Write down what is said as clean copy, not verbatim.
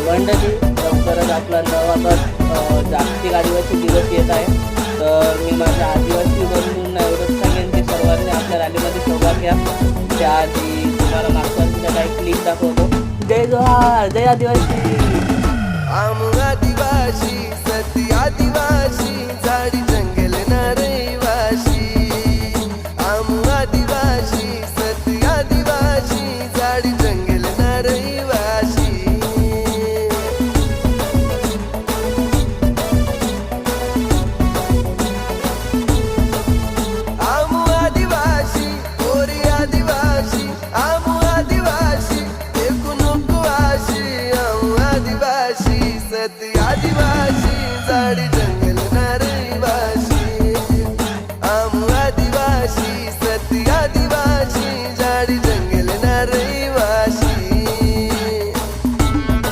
मंडळी लवकरच आपला 9 ऑगस्ट जागतिक आदिवासी दिवस येत आहे. तर मी माझ्या आदिवासी बंधूंना एवढंच सांगेन की सर्वांनी आपल्या रॅलीमध्ये सहभाग घ्या. त्याआधी तुम्हाला मागच्या वर्षीचा काही क्लिप दाखवतो. जय जोहार, जय आदिवासी. आदिवासी सती आदिवासी झाडी जंग